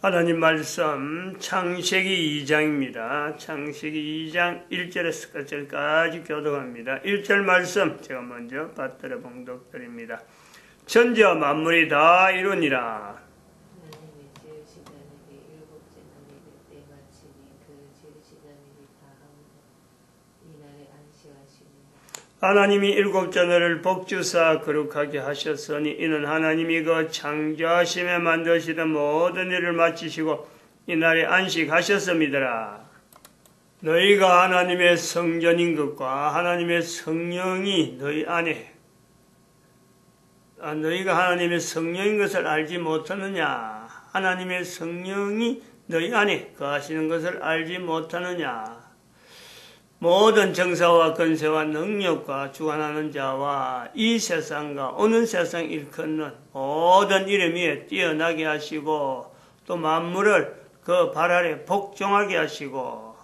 하나님 말씀 창세기 2장입니다. 창세기 2장 1절에서 끝절까지 교독합니다. 1절 말씀 제가 먼저 받들어 봉독드립니다. 천지와 만물이 다 이루니라. 하나님이 지으시던 일이 일곱째 날이 때 마치니 그 지으시던 일이 다 하오니 이날에 안식하시니라. 하나님이 일곱째 날을 복주사 거룩하게 하셨으니 이는 하나님이 그 창조하심에 만드시던 모든 일을 마치시고 이날에 안식하셨음이더라. 너희가 하나님의 성전인 것과 하나님의 성령이 너희 안에 너희가 하나님의 성령인 것을 알지 못하느냐? 하나님의 성령이 너희 안에 거하시는 것을 알지 못하느냐? 모든 정사와 권세와 능력과 주관하는 자와 이 세상과 오는 세상 일컫는 모든 이름 위에 뛰어나게 하시고 또 만물을 그 발 아래 복종하게 하시고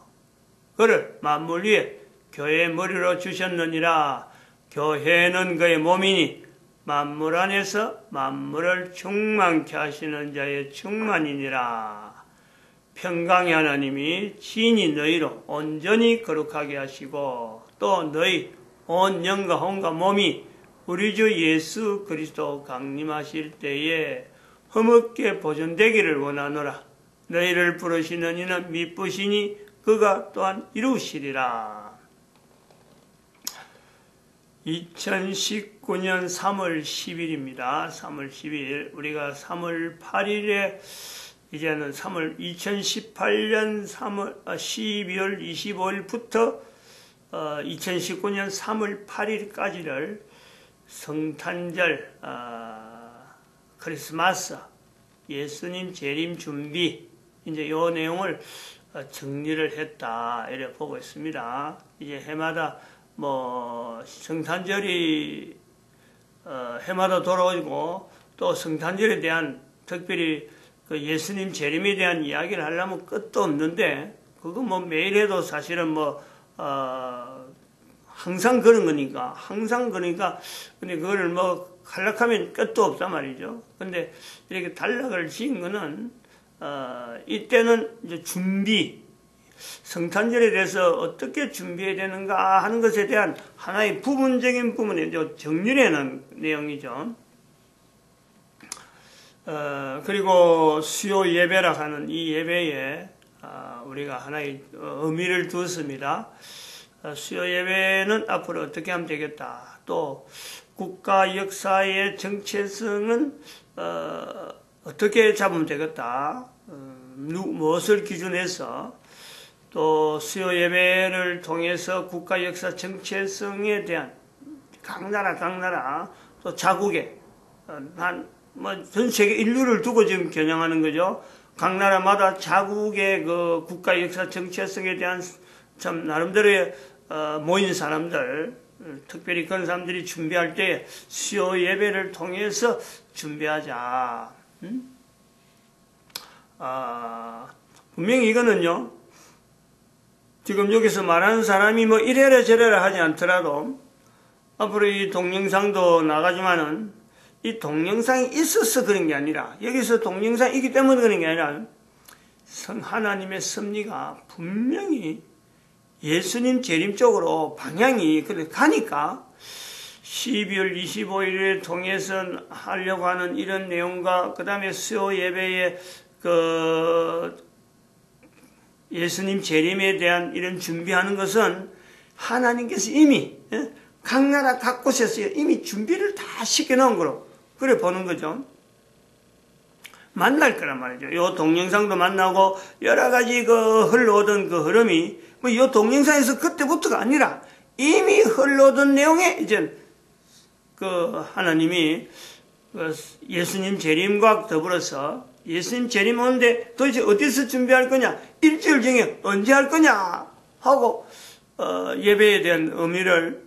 그를 만물 위에 교회의 머리로 주셨느니라. 교회는 그의 몸이니 만물 안에서 만물을 충만케 하시는 자의 충만이니라. 평강의 하나님이 친히 너희로 온전히 거룩하게 하시고 또 너희 온 영과 혼과 몸이 우리 주 예수 그리스도 강림하실 때에 흠없게 보존되기를 원하노라. 너희를 부르시는 이는 미쁘시니 그가 또한 이루시리라. 2019년 3월 10일입니다. 3월 10일 우리가 3월 8일에 이제는 2018년 12월 25일부터 2019년 3월 8일까지를 성탄절, 크리스마스, 예수님 재림 준비, 이제 요 내용을 정리를 했다, 이렇게 보고 있습니다. 이제 해마다 성탄절이, 해마다 돌아오고 또 성탄절에 대한 특별히 그 예수님 재림에 대한 이야기를 하려면 끝도 없는데, 그거 매일 해도 사실은 항상 그런 거니까, 근데 그거를 하려하면 끝도 없단 말이죠. 근데 이렇게 단락을 지은 거는, 이때는 이제 준비, 성탄절에 대해서 어떻게 준비해야 되는가 하는 것에 대한 하나의 부분적인 부분에 정리해 놓은 내용이죠. 그리고 수요 예배라 하는 이 예배에 우리가 하나의 의미를 두었습니다. 수요 예배는 앞으로 어떻게 하면 되겠다. 또 국가 역사의 정체성은 어떻게 잡으면 되겠다. 무엇을 기준해서 또 수요 예배를 통해서 국가 역사 정체성에 대한 각 나라 또 자국의 전 세계 인류를 두고 지금 겨냥하는 거죠. 각 나라마다 자국의 그 국가 역사 정체성에 대한 참 나름대로의 모인 사람들, 특별히 그런 사람들이 준비할 때 수요 예배를 통해서 준비하자. 분명히 이거는요, 지금 여기서 말하는 사람이 이래라 저래라 하지 않더라도 앞으로 이 동영상도 나가지만은 이 동영상이 있어서 그런 게 아니라, 여기서 동영상이 있기 때문에 그런 게 아니라, 하나님의 섭리가 분명히 예수님 재림 쪽으로 방향이 그렇게 가니까 12월 25일에 통해서 하려고 하는 이런 내용과 그 다음에 수요 예배에 예수님 재림에 대한 이런 준비하는 것은 하나님께서 이미 각 나라 각 곳에서 이미 준비를 다 시켜놓은 거로 그래 보는 거죠. 만날 거란 말이죠. 요 동영상도 만나고 여러 가지 흘러오던 그 흐름이 요 동영상에서 그때부터가 아니라 이미 흘러오던 내용에 이제 하나님이 예수님 재림과 더불어서 예수님 재림 오는데 도대체 어디서 준비할 거냐? 일주일 중에 언제 할 거냐? 하고 예배에 대한 의미를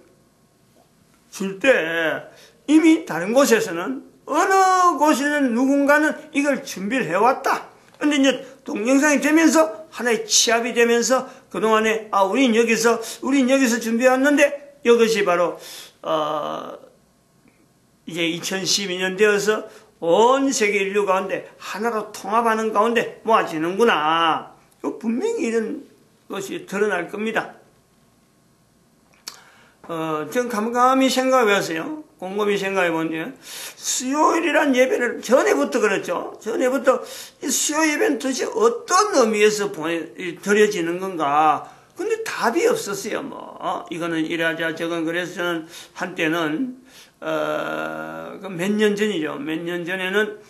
줄 때 이미 다른 곳에서는 어느 곳에는 누군가는 이걸 준비를 해왔다. 근데 이제 동영상이 되면서 하나의 취합이 되면서 그동안에 우린 여기서 준비해왔는데 이것이 바로 이제 2012년 되어서 온 세계 인류 가운데 하나로 통합하는 가운데 모아지는구나. 분명히 이런 것이 드러날 겁니다. 전 감감히 생각해봤어요. 곰곰이 생각해보니 수요일이란 예배를 전에부터 그렇죠. 전에부터 수요 예배는 도대체 어떤 의미에서 드려지는 건가. 근데 답이 없었어요. 이거는 이래하자 저건. 그래서 저는 한때는 몇 년 전이죠. 몇 년 전에는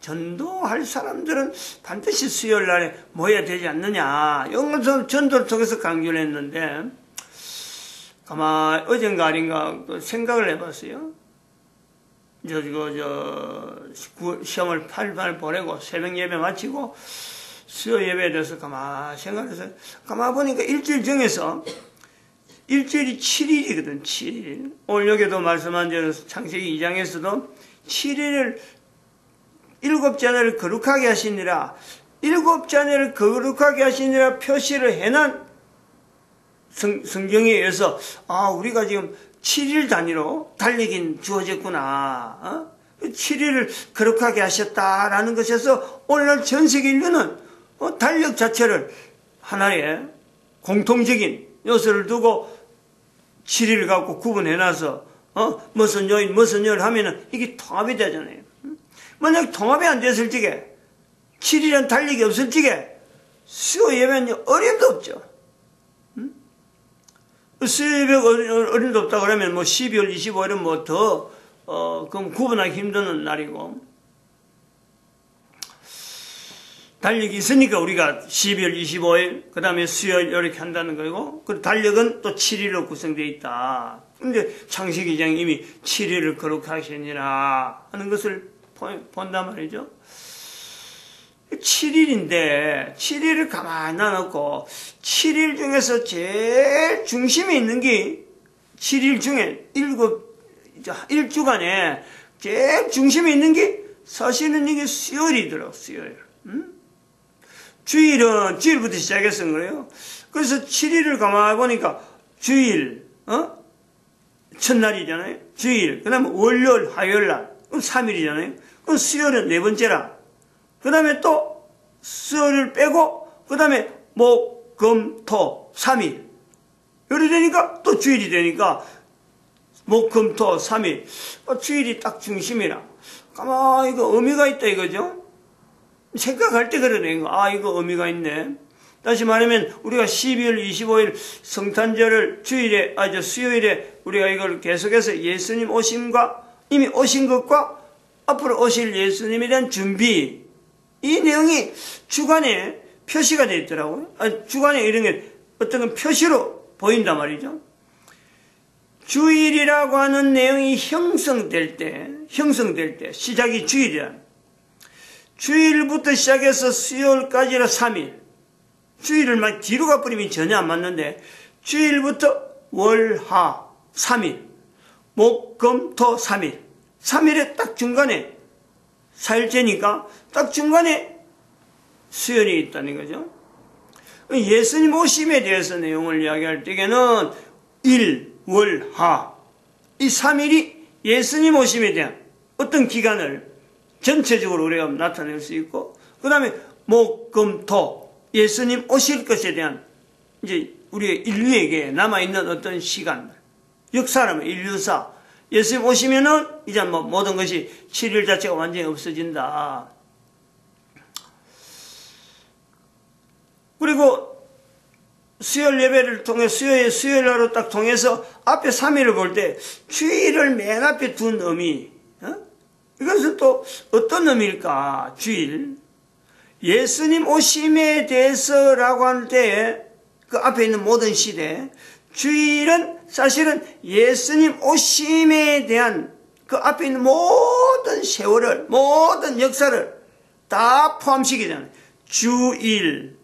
전도할 사람들은 반드시 수요일 날에 모여야 되지 않느냐. 이런 것을 전도를 통해서 강조를 했는데, 아마 어젠가 아닌가 생각을 해봤어요. 시험을 8일 보내고 새벽 예배 마치고 수요 예배에 대해서 가만히 생각해서 가만히 보니까 일주일 정해서 일주일이 7일이거든. 7일. 오늘 여기도 말씀한 대로 창세기 2장에서도 7일을 7자녀를 거룩하게 하시니라. 7자녀를 거룩하게 하시니라 표시를 해난 성경에 의해서 우리가 지금 7일 단위로 달리긴 주어졌구나. 7일을 거룩하게 하셨다라는 것에서 오늘날 전 세계 인류는 달력 자체를 하나의 공통적인 요소를 두고 7일을 갖고 구분해놔서 무슨 요일 무슨 요일 하면은 이게 통합이 되잖아요. 만약 통합이 안 됐을 적에 7일은 달력이 없을 적에 수요 예배는 어림도 없죠. 수요 예배 어림도 없다 그러면 12월 25일은 그럼 구분하기 힘든 날이고, 달력이 있으니까 우리가 12월 25일, 그 다음에 수요일 이렇게 한다는 거고, 그 달력은 또 7일로 구성되어 있다. 근데 창세기 2장이 이미 7일을 거룩하시니라 하는 것을 본단 말이죠. 7일인데 7일을 가만히 놔놓고 7일 중에서 제일 중심에 있는 게 7일 중에 1주간에 제일 중심에 있는 게 사실은 이게 수요일이더라고. 수요일. 주일은 주일부터 시작해서 그래요. 그래서 7일을 가만히 보니까 주일 첫날이잖아요. 주일. 그 다음에 월요일 화요일날 그럼 3일이잖아요. 그럼 수요일은 네 번째라. 그 다음에 또 수요일을 빼고 그 다음에 목, 금, 토 3일. 요리 되니까 또 주일이 되니까 목, 금, 토 3일. 주일이 딱 중심이라. 가만히 이거 의미가 있다 이거죠. 생각할 때 그러네. 이거 의미가 있네. 다시 말하면 우리가 12월 25일 성탄절을 수요일에 우리가 이걸 계속해서 예수님 오심과 이미 오신 것과 앞으로 오실 예수님에 대한 준비, 이 내용이 주간에 표시가 되어 있더라고요. 주간에 이런 게 어떤 건 표시로 보인단 말이죠. 주일이라고 하는 내용이 형성될 때, 시작이 주일이야. 주일부터 시작해서 수요일까지로 3일. 주일을 막 뒤로 가버리면 전혀 안 맞는데, 주일부터 월, 화, 3일. 목, 금, 토, 3일. 3일에 딱 중간에, 4일째니까 딱 중간에 수요일이 있다는 거죠. 예수님 오심에 대해서 내용을 이야기할 때에는 일, 월, 하. 이 3일이 예수님 오심에 대한 어떤 기간을 전체적으로 우리가 나타낼 수 있고, 그 다음에 목, 금, 토. 예수님 오실 것에 대한 이제 우리 인류에게 남아있는 어떤 시간, 역사라면 인류사. 예수님 오시면은 이제 모든 것이 7일 자체가 완전히 없어진다. 그리고 수요일 예배를 통해 수요일 날로 딱 통해서 앞에 3일을 볼 때 주일을 맨 앞에 둔 의미. 이것은 또 어떤 의미일까? 주일. 예수님 오심에 대해서라고 할 때 그 앞에 있는 모든 시대, 주일은 사실은 예수님 오심에 대한 그 앞에 있는 모든 세월을, 모든 역사를 다 포함시키잖아요. 주일.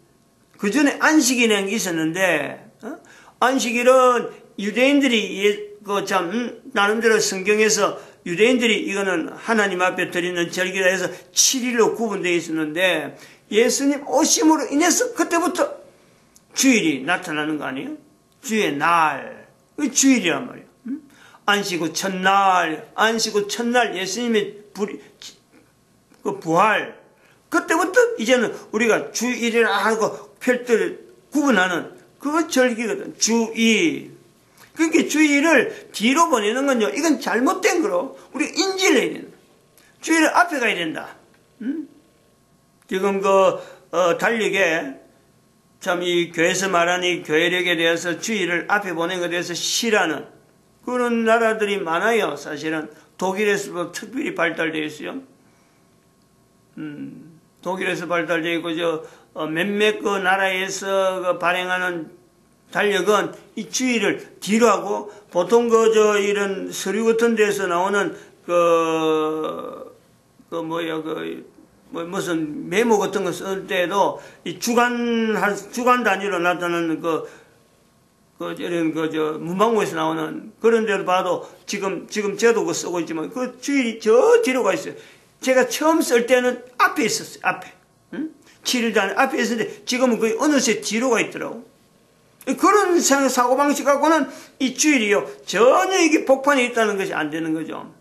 그 전에 안식일이라는 게 있었는데, 안식일은 유대인들이 나름대로 성경에서 유대인들이 이거는 하나님 앞에 드리는 절기라 해서 7일로 구분되어 있었는데, 예수님 오심으로 인해서 그때부터 주일이 나타나는 거 아니에요? 주의 날. 그 주일이란 말이에요. 안식 후 첫날 예수님의 부활, 그때부터 이제는 우리가 주일이라 하고 별도를 구분하는 그 절기거든. 주일. 그러니까 주일을 뒤로 보내는 건요, 이건 잘못된 거로 우리 인지를 해야 된다. 주일 앞에 가야 된다. 지금 달력에 참 이 교회에서 말하는 이 교회력에 대해서 주일을 앞에 보낸 것에 대해서 싫어하는 그런 나라들이 많아요. 사실은 독일에서도 특별히 발달되어 있어요. 독일에서 발달되어 있고 몇몇 그 나라에서 발행하는 달력은 이 주일을 뒤로 하고 보통 이런 서류 같은 데서 나오는 무슨 메모 같은 거 쓸 때도 이 주간 단위로 나타나는 문방구에서 나오는 그런 데를 봐도 지금 저도 그거 쓰고 있지만 그 주일이 저 뒤로 가 있어요. 제가 처음 쓸 때는 앞에 있었어요. 앞에. 7일 단위 앞에 있었는데 지금은 거의 어느새 뒤로 가 있더라고. 그런 사고방식 갖고는 이 주일이요. 전혀 이게 복판에 있다는 것이 안 되는 거죠.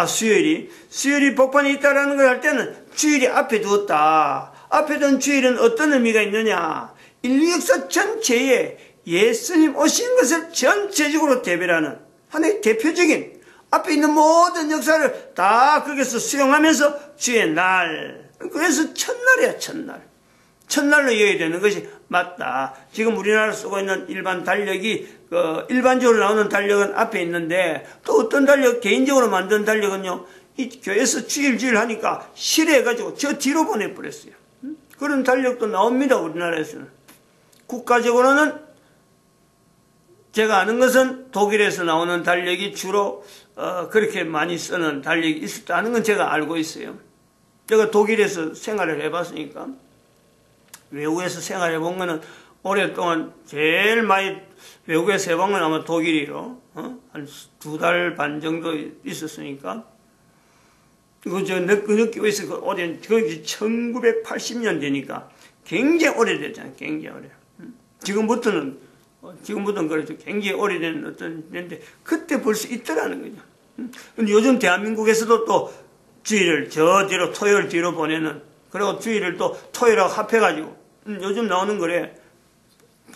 수요일이 복판에 있다라는 걸 할 때는 주일이 앞에 두었다. 앞에 둔 주일은 어떤 의미가 있느냐. 인류 역사 전체에 예수님 오신 것을 전체적으로 대별하는 하나의 대표적인 앞에 있는 모든 역사를 다 거기서 수용하면서 주의 날. 그래서 첫날이야, 첫날. 첫날로 이어야 되는 것이 맞다. 지금 우리나라 쓰고 있는 일반 달력이 일반적으로 나오는 달력은 앞에 있는데 또 어떤 달력, 개인적으로 만든 달력은요, 이 교회에서 주일 하니까 싫어해가지고 저 뒤로 보내버렸어요. 그런 달력도 나옵니다. 우리나라에서는. 국가적으로는 제가 아는 것은 독일에서 나오는 달력이 주로 그렇게 많이 쓰는 달력이 있었다는 건 제가 알고 있어요. 제가 독일에서 생활을 해봤으니까. 외국에서 생활해 본 거는 오랫동안 제일 많이 외국에서 해본 건 아마 독일이로 한 2달 반 정도 있었으니까 이거 느끼고 있어. 그게 1980년 되니까 굉장히 오래됐잖아요. 굉장히 오래. 지금부터는 그래도 굉장히 오래된 어떤 데인데 그때 볼 수 있더라는 거죠. 근데 요즘 대한민국에서도 또 주일을 저 뒤로 토요일 뒤로 보내는, 그리고 주일을 또 토요일하고 합해가지고 요즘 나오는 거래.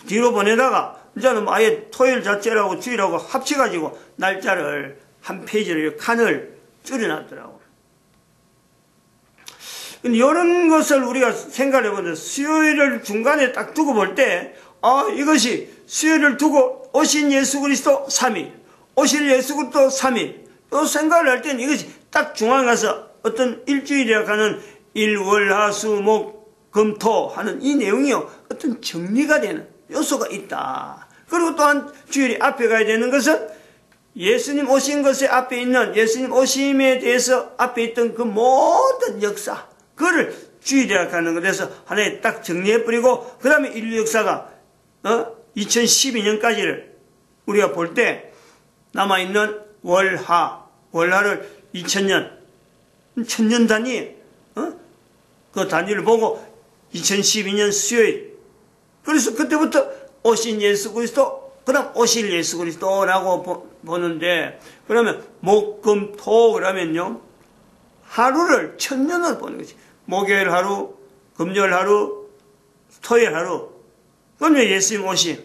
뒤로 보내다가 이제는 아예 토요일 자체라고 주일하고 합쳐가지고 날짜를 한 페이지를 칸을 줄여놨더라고. 근데 이런 것을 우리가 생각해 보면 수요일을 중간에 딱 두고 볼 때 이것이 수요일을 두고 오신 예수 그리스도 3일, 오실 예수 그리스도 3일 이 생각을 할 때는 이것이 딱 중앙에 가서 어떤 일주일이라고 하는 일, 월, 화, 수, 목, 금, 토 하는 이 내용이요, 어떤 정리가 되는 요소가 있다. 그리고 또한 주일이 앞에 가야 되는 것은 예수님 오신 것에 앞에 있는 예수님 오심에 대해서 앞에 있던 그 모든 역사, 그거를 주일이라고 하는 것에서 하나에 딱 정리해버리고, 그 다음에 인류 역사가 2012년까지를 우리가 볼 때 남아있는 월하를 2000년, 천년 단위, 그 단위를 보고 2012년 수요일. 그래서 그때부터 오신 예수 그리스도, 그 다음 오실 예수 그리스도라고 보는데, 그러면 목, 금, 토, 그러면요, 하루를 천년을 보는 거지. 목요일 하루, 금요일 하루, 토요일 하루. 그러면 예수님 오심.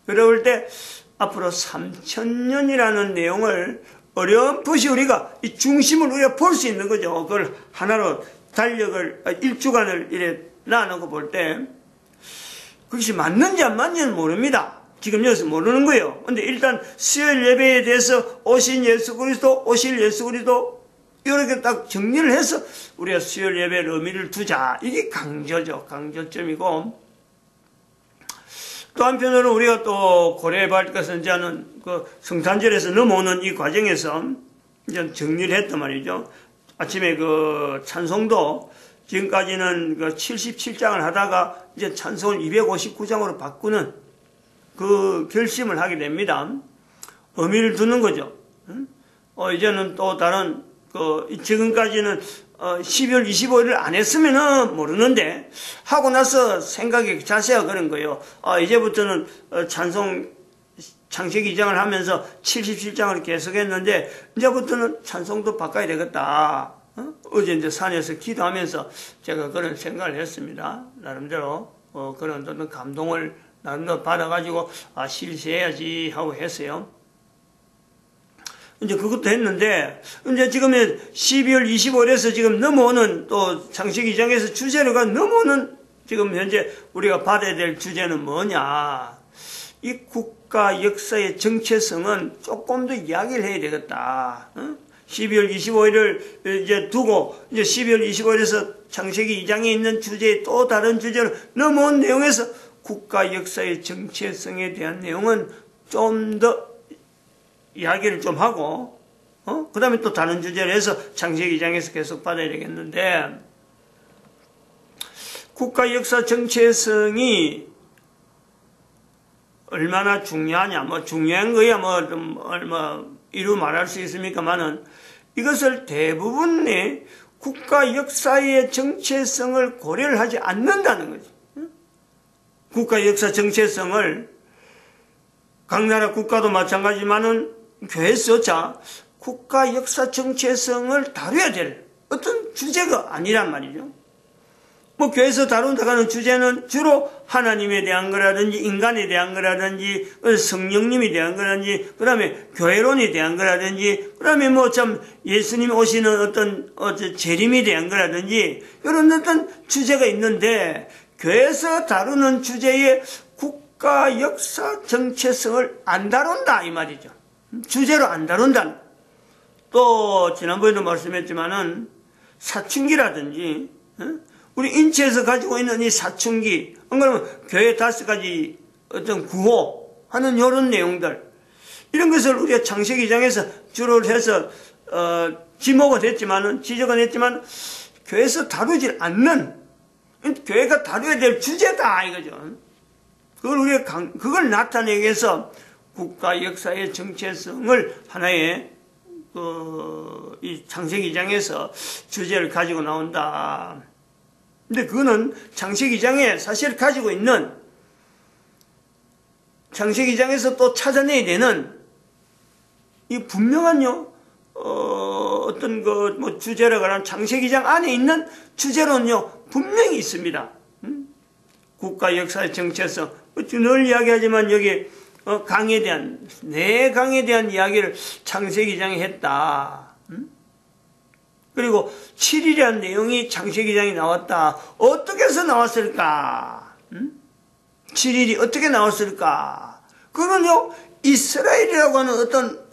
그럴 때 앞으로 3000년이라는 내용을 어렴풋이 우리가 이 중심을 우리가 볼 수 있는 거죠. 그걸 하나로 달력을, 일주간을 이래 나누고 볼 때, 그것이 맞는지 안 맞는지는 모릅니다. 지금 여기서 모르는 거예요. 근데 일단 수요일 예배에 대해서 오신 예수 그리스도, 오실 예수 그리스도, 이렇게 딱 정리를 해서 우리가 수요일 예배의 의미를 두자. 이게 강조죠. 강조점이고. 또 한편으로 우리가 또 고려해 볼 것은 이제는 그 성탄절에서 넘어오는 이 과정에서 이제 정리를 했단 말이죠. 아침에 그 찬송도 지금까지는 그 77장을 하다가 이제 찬송을 259장으로 바꾸는 그 결심을 하게 됩니다. 의미를 두는 거죠. 이제는 또 다른 지금까지는 12월 25일을 안 했으면은 모르는데 하고 나서 생각이 자세가 그런 거예요. 이제부터는 찬송 창세기 2장을 하면서 77장을 계속했는데 이제부터는 찬송도 바꿔야 되겠다. 어제 이제 산에서 기도하면서 제가 그런 생각을 했습니다. 나름대로 그런 어떤 감동을 나름대로 받아가지고 실시해야지 하고 했어요. 이제 그것도 했는데 이제 지금 12월 25일에서 지금 넘어오는 또 창세기 2장에서 주제로가 넘어오는 지금 현재 우리가 받아야 될 주제는 뭐냐? 이 국가 역사의 정체성은 조금 더 이야기를 해야 되겠다. 12월 25일을 이제 두고 이제 12월 25일에서 창세기 2장에 있는 주제의 또 다른 주제로 넘어온 내용에서 국가 역사의 정체성에 대한 내용은 좀 더 이야기를 좀 하고 그 다음에 또 다른 주제를 해서 창세기 2장에서 계속 받아야 되겠는데 국가 역사 정체성이 얼마나 중요하냐, 뭐 중요한 거야 뭐 이루 말할 수 있습니까만은 이것을 대부분의 국가 역사의 정체성을 고려를 하지 않는다는 거지. 국가 역사 정체성을 각 나라 국가도 마찬가지지만은 교회에서 국가 역사 정체성을 다뤄야 될 어떤 주제가 아니란 말이죠. 뭐 교회에서 다룬다고 하는 주제는 주로 하나님에 대한 거라든지 인간에 대한 거라든지 성령님에 대한 거라든지 그 다음에 교회론에 대한 거라든지 그 다음에 뭐 참 예수님 오시는 어떤 재림에 대한 거라든지 이런 어떤 주제가 있는데 교회에서 다루는 주제의 국가 역사 정체성을 안 다룬다 이 말이죠. 주제로 안 다룬다. 또 지난번에도 말씀했지만은 사춘기라든지 우리 인체에서 가지고 있는 이 사춘기, 그러면 교회 5가지 어떤 구호하는 이런 내용들, 이런 것을 우리가 창세기 2장에서 주로 해서 지목은 했지만은 지적은 했지만 교회에서 다루질 않는 교회가 다뤄야 될 주제다 이거죠. 그걸 우리가 그걸 나타내기 위해서 국가 역사의 정체성을 하나의 이 창세기 2장에서 주제를 가지고 나온다. 근데 그거는 창세기 2장에 사실 가지고 있는 창세기 2장에서 또 찾아내야 되는 이 분명한요 어떤 뭐 주제라고 하는 창세기 2장 안에 있는 주제로는요 분명히 있습니다. 국가 역사의 정체성 늘 이야기하지만 여기 강에 대한 내 강에 대한 이야기를 창세기 2장에 했다. 그리고 7일이라는 내용이 창세기 2장에 나왔다. 어떻게 해서 나왔을까? 7일이 어떻게 나왔을까? 그건요 이스라엘이라고 하는 어떤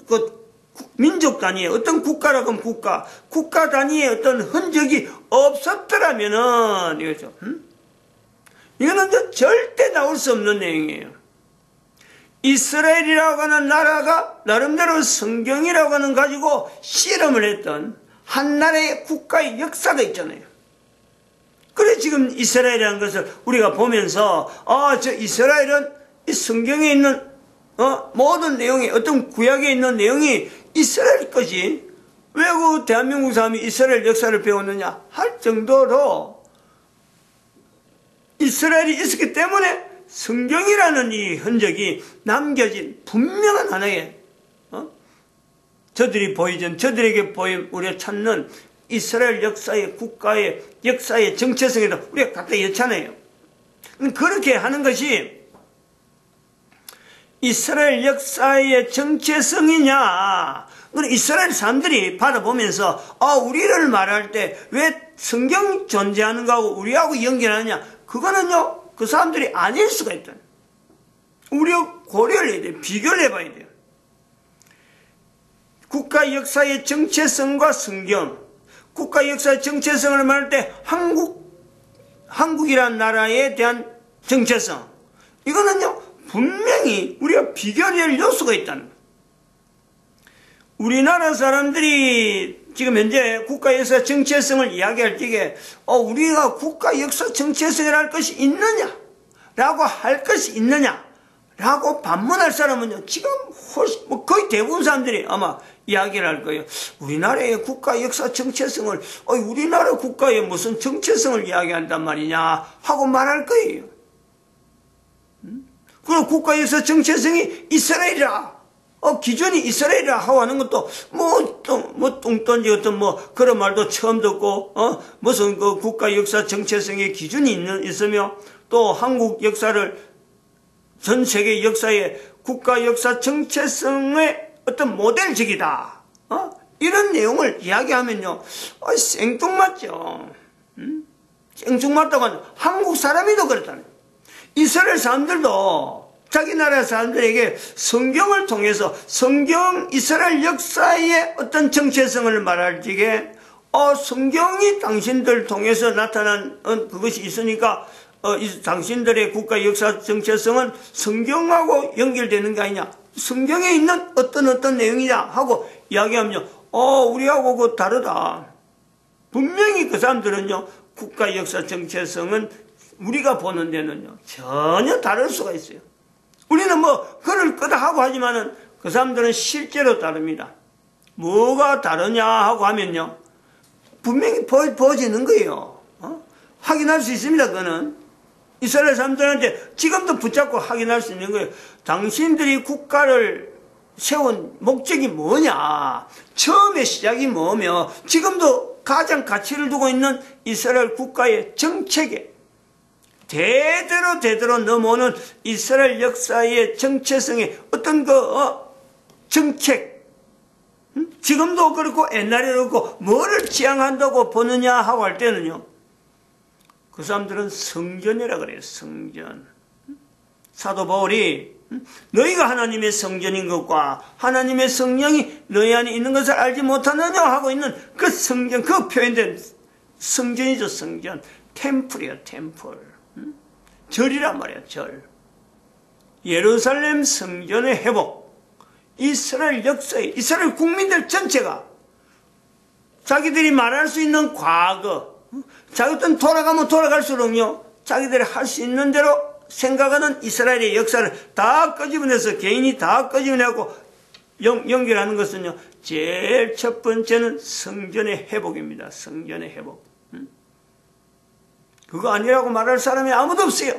민족 단위의 어떤 국가라고 하면 국가 단위의 어떤 흔적이 없었더라면은 이거죠. 이거는 절대 나올 수 없는 내용이에요. 이스라엘이라고 하는 나라가 나름대로 성경이라고 하는 가지고 실험을 했던 한 나라의 국가의 역사가 있잖아요. 그래 지금 이스라엘이라는 것을 우리가 보면서 저 이스라엘은 이 성경에 있는 모든 내용이 어떤 구약에 있는 내용이 이스라엘 거지 왜 그 대한민국 사람이 이스라엘 역사를 배웠느냐 할 정도로 이스라엘이 있었기 때문에 성경이라는 이 흔적이 남겨진 분명한 하나의 저들에게 보임 우리가 찾는 이스라엘 역사의 국가의 역사의 정체성에도 우리가 갖다 여차네요. 그렇게 하는 것이 이스라엘 역사의 정체성이냐? 이스라엘 사람들이 받아보면서 우리를 말할 때 왜 성경 존재하는 거하고 우리하고 연결하느냐? 그거는요 그 사람들이 아닐 수가 있다. 우리가 고려를 해야 돼요. 비교를 해봐야 돼요. 국가 역사의 정체성과 성경, 국가 역사의 정체성을 말할 때 한국이라는 나라에 대한 정체성, 이거는요 분명히 우리가 비교할 요소가 있다는 거예요. 우리나라 사람들이 지금 현재 국가 역사 정체성을 이야기할 때에 우리가 국가 역사 정체성을 할 것이 있느냐 라고 할 것이 있느냐 라고 반문할 사람은요 지금 훨씬 거의 대부분 사람들이 아마 이야기를 할 거예요. 우리나라의 국가 역사 정체성을 우리나라 국가의 무슨 정체성을 이야기한단 말이냐 하고 말할 거예요. 그리고 국가 역사 정체성이 이스라엘이라. 기준이 이스라엘이라 하고 하는 것도, 뚱딴지 어떤 그런 말도 처음 듣고, 무슨 그 국가 역사 정체성의 기준이 있으며, 또 한국 역사를 전 세계 역사에 국가 역사 정체성의 어떤 모델적이다. 이런 내용을 이야기하면요, 생뚱맞죠. 생뚱맞다고 하는 한국 사람이도 그렇다네. 이스라엘 사람들도 자기 나라 사람들에게 성경을 통해서 성경 이스라엘 역사의 어떤 정체성을 말할 적에 성경이 당신들 통해서 나타난 그것이 있으니까 당신들의 국가 역사 정체성은 성경하고 연결되는 게 아니냐, 성경에 있는 어떤 내용이냐 하고 이야기하면요, 우리하고 그거 다르다. 분명히 그 사람들은요, 국가 역사 정체성은 우리가 보는 데는요 전혀 다를 수가 있어요. 우리는 그럴 거다 하고 하지만은 그 사람들은 실제로 다릅니다. 뭐가 다르냐 하고 하면요, 분명히 보여지는 거예요. 확인할 수 있습니다. 그거는 이스라엘 사람들한테 지금도 붙잡고 확인할 수 있는 거예요. 당신들이 국가를 세운 목적이 뭐냐, 처음에 시작이 뭐며, 지금도 가장 가치를 두고 있는 이스라엘 국가의 정책에 대대로 넘어오는 이스라엘 역사의 정체성의 어떤 정책, 지금도 그렇고 옛날에도 그렇고 뭐를 지향한다고 보느냐 하고 할 때는요, 그 사람들은 성전이라 그래요. 성전. 사도 바울이 너희가 하나님의 성전인 것과 하나님의 성령이 너희 안에 있는 것을 알지 못하느냐 하고 있는 그 성전, 그 표현된 성전이죠. 성전. 템플이에요. 템플. 절이란 말이야. 절. 예루살렘 성전의 회복, 이스라엘 역사에 이스라엘 국민들 전체가 자기들이 말할 수 있는 과거, 자기들은 돌아가면 돌아갈수록요, 자기들이 할 수 있는 대로 생각하는 이스라엘의 역사를 다 끄집어내서 개인이 다 끄집어내고 연결하는 것은요, 제일 첫 번째는 성전의 회복입니다. 성전의 회복. 그거 아니라고 말할 사람이 아무도 없어요.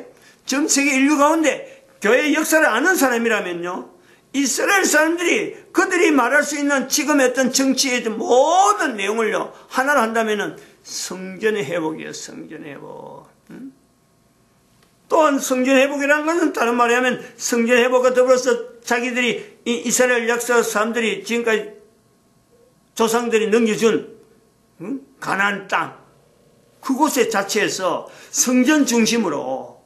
전 세계 인류 가운데 교회의 역사를 아는 사람이라면요, 이스라엘 사람들이 그들이 말할 수 있는 지금의 어떤 정치의 모든 내용을요 하나로 한다면은 성전의 회복이에요. 성전의 회복. 또한 성전의 회복이라는 것은 다른 말로 하면 성전의 회복과 더불어서 자기들이 이스라엘 역사 사람들이 지금까지 조상들이 넘겨준 가나안 땅, 그곳에 자체에서 성전 중심으로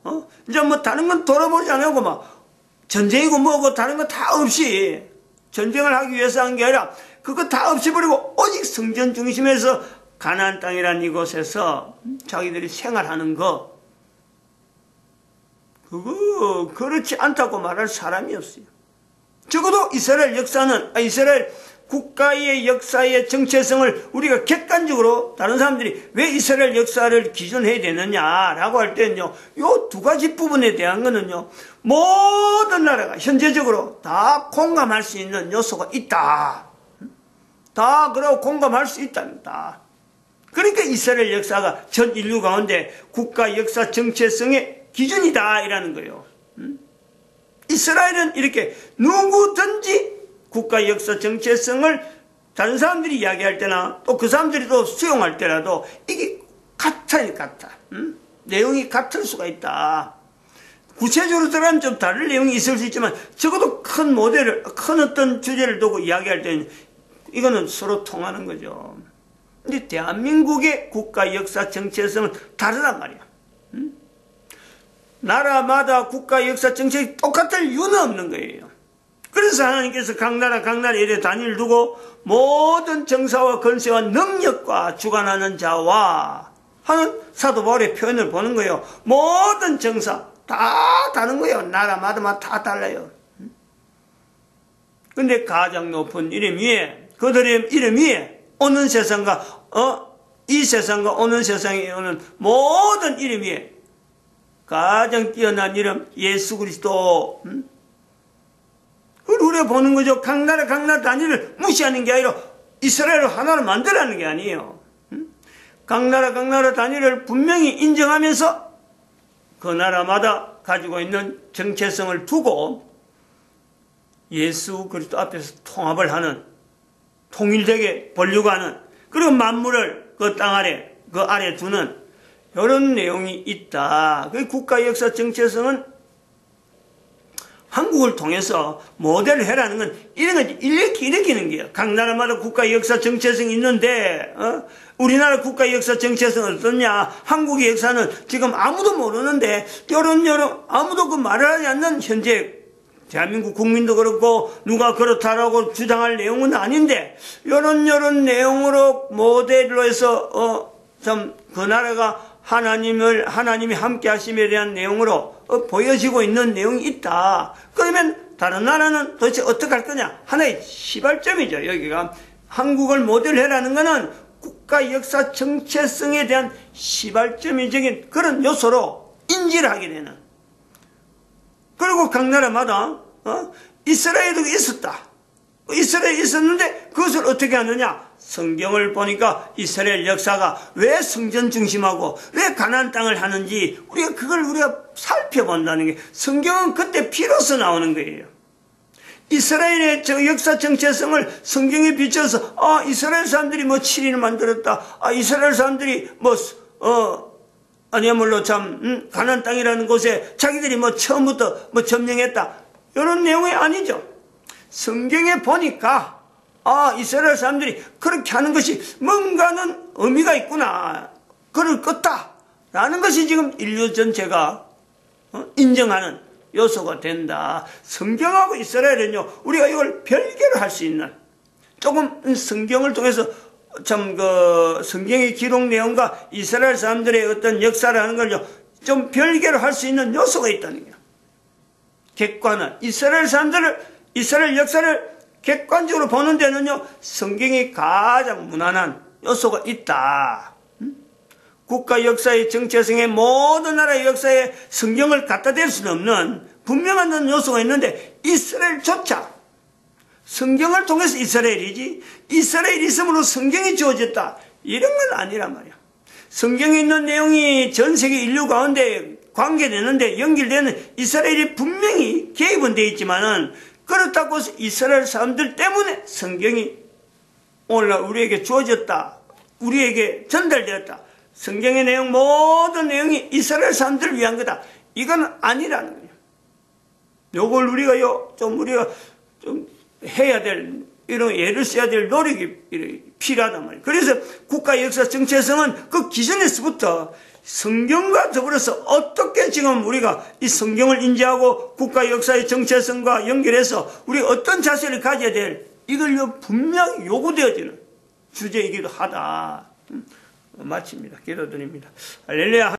이제 다른 건 돌아보지 않고 전쟁이고 뭐고 다른 거 다 없이, 전쟁을 하기 위해서 한 게 아니라 그거 다 없이 버리고 오직 성전 중심에서 가나안 땅이라는 이곳에서 자기들이 생활하는 거, 그거 그렇지 않다고 말할 사람이 없어요. 적어도 이스라엘 역사는, 이스라엘 국가의 역사의 정체성을 우리가 객관적으로 다른 사람들이 왜 이스라엘 역사를 기준해야 되느냐라고 할 때는요, 요 두 가지 부분에 대한 거는요, 모든 나라가 현재적으로 다 공감할 수 있는 요소가 있다. 다 그러고 공감할 수 있답니다. 그러니까 이스라엘 역사가 전 인류 가운데 국가 역사 정체성의 기준이다 이라는 거예요. 이스라엘은 이렇게 누구든지 국가 역사 정체성을 다른 사람들이 이야기할 때나 또 그 사람들이 또 수용할 때라도 이게 같아. 내용이 같을 수가 있다. 구체적으로 들어가면 좀 다른 내용이 있을 수 있지만 적어도 큰 모델을, 큰 어떤 주제를 두고 이야기할 때는 이거는 서로 통하는 거죠. 근데 대한민국의 국가 역사 정체성은 다르단 말이야. 나라마다 국가 역사 정책이 똑같을 이유는 없는 거예요. 그래서 하나님께서 각 나라 이래 단위를 두고 모든 정사와 권세와 능력과 주관하는 자와 하는 사도 바울의 표현을 보는 거예요. 모든 정사 다 다른 거예요. 나라마다 다 달라요. 근데 가장 높은 이름 위에, 그들의 이름 위에 오는 세상과 이 세상과 오는 세상에 오는 모든 이름 위에 가장 뛰어난 이름 예수 그리스도. 그걸 우리가 보는 거죠. 각 나라 단위를 무시하는 게 아니라 이스라엘을 하나로 만들라는 게 아니에요. 각 나라 단위를 분명히 인정하면서 그 나라마다 가지고 있는 정체성을 두고 예수 그리스도 앞에서 통합을 하는, 통일되게 보려고하는, 그리고 만물을 그 땅 아래, 그 아래 두는 이런 내용이 있다. 그 국가 역사 정체성은 한국을 통해서 모델을 해라는 건 이런 거 일으키는 거예요. 각 나라마다 국가 역사 정체성이 있는데, 우리나라 국가 역사 정체성은 어떠냐? 한국의 역사는 지금 아무도 모르는데, 요런 아무도 그 말을 하지 않는 현재 대한민국 국민도 그렇고 누가 그렇다라고 주장할 내용은 아닌데, 요런 내용으로 모델로 해서 참 그 나라가 하나님이 함께 하심에 대한 내용으로 보여지고 있는 내용이 있다. 그러면 다른 나라는 도대체 어떻게 할 거냐? 하나의 시발점이죠. 여기가 한국을 모델해라는 것은 국가 역사 정체성에 대한 시발점적인 그런 요소로 인지를 하게 되는. 그리고 각 나라마다 이스라엘도 있었다. 이스라엘이 있었는데 그것을 어떻게 하느냐? 성경을 보니까 이스라엘 역사가 왜 성전 중심하고 왜 가나안 땅을 하는지 우리가 살펴본다는 게, 성경은 그때 비로소 나오는 거예요. 이스라엘의 저 역사 정체성을 성경에 비춰서 이스라엘 사람들이 뭐 7인을 만들었다. 이스라엘 사람들이 아니야말로 참 가나안 땅이라는 곳에 자기들이 뭐 처음부터 뭐 점령했다. 이런 내용이 아니죠. 성경에 보니까 이스라엘 사람들이 그렇게 하는 것이 뭔가는 의미가 있구나, 그럴 것다라는 것이 지금 인류 전체가 인정하는 요소가 된다. 성경하고 이스라엘은요, 우리가 이걸 별개로 할 수 있는, 조금 성경을 통해서 참 성경의 기록 내용과 이스라엘 사람들의 어떤 역사라는 걸요 좀 별개로 할 수 있는 요소가 있다는 거예요. 객관은 이스라엘 역사를 객관적으로 보는 데는요, 성경이 가장 무난한 요소가 있다. 국가 역사의 정체성에 모든 나라의 역사에 성경을 갖다 댈 수는 없는 분명한 요소가 있는데, 이스라엘조차 성경을 통해서 이스라엘이지, 이스라엘이 있음으로 성경이 주어졌다, 이런 건 아니란 말이야. 성경에 있는 내용이 전 세계 인류 가운데 관계되는데 연결되는 이스라엘이 분명히 개입은 되어 있지만은, 그렇다고 해서 이스라엘 사람들 때문에 성경이 오늘날 우리에게 주어졌다, 우리에게 전달되었다, 성경의 내용 모든 내용이 이스라엘 사람들을 위한 거다, 이건 아니라는 거예요. 요걸 우리가 좀 해야 될, 이런 예를 써야 될 노력이 필요하단 말이에요. 그래서 국가 역사 정체성은 그 기존에서부터 성경과 더불어서 어떻게 지금 우리가 이 성경을 인지하고 국가 역사의 정체성과 연결해서 우리가 어떤 자세를 가져야 될, 이걸 분명히 요구되어지는 주제이기도 하다. 마칩니다. 기도드립니다. 할렐루야.